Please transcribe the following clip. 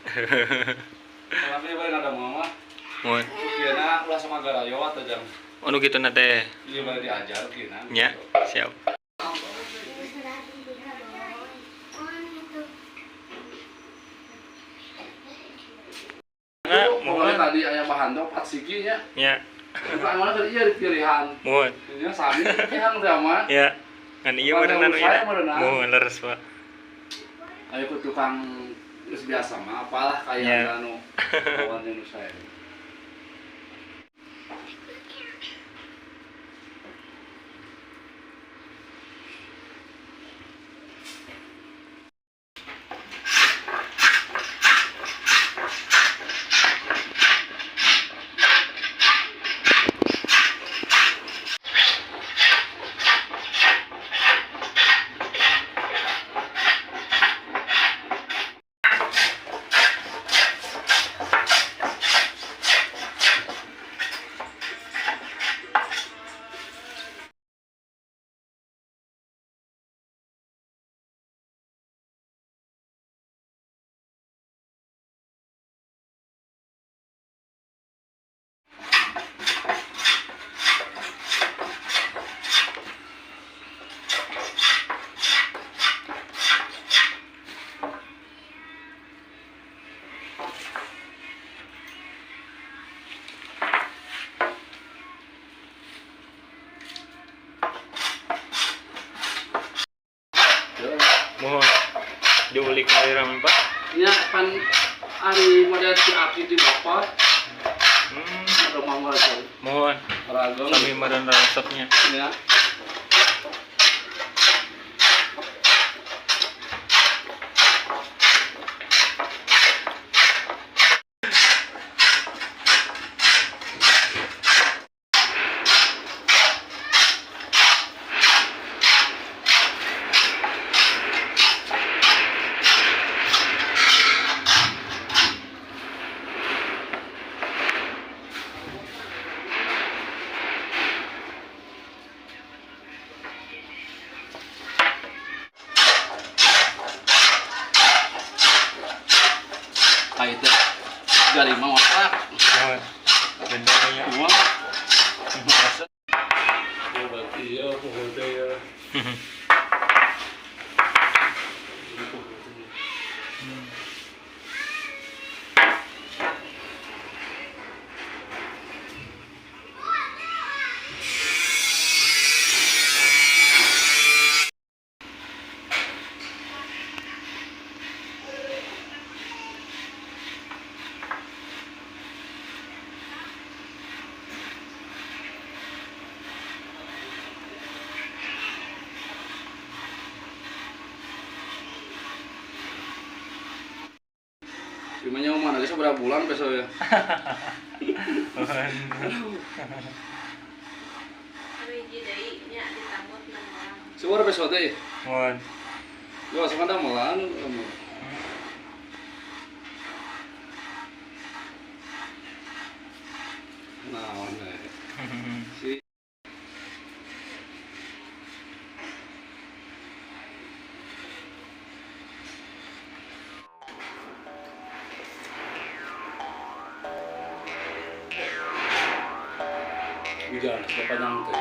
Tapi balik ada mama. Mun. Kira ulah sama garayo atau jam. Anu kitu na teh. Iya balik diajar kira. Nya, siap. Mulai tadi ayah bahan tuh 4 sigi nya. Ya. Bukan mana tadi iya dipilihan. Mun. Ini sami pilihan sama. Ya. Kan iya berenang saya ini. berenang. Mun leres, Pak. Ayo ke tukang geus biasa mah apalah kayak anu kawan yang saya. Mohon diulik dari rame Pak. Nya pan ari model si api di bapak. Ada mangga tuh. Mohon. Ragam. Kami meren resepnya. Ya. Kaitnya 35 watt. Mohon. Bendanya. Dua. Biasa. Ya berarti ya pokoknya ya. Gimana mana guys berapa bulan besok ya? Suara besok deh. Mohon. Gua sekarang ada malan. Nah, mana? Si Udah, bapak nyangkut.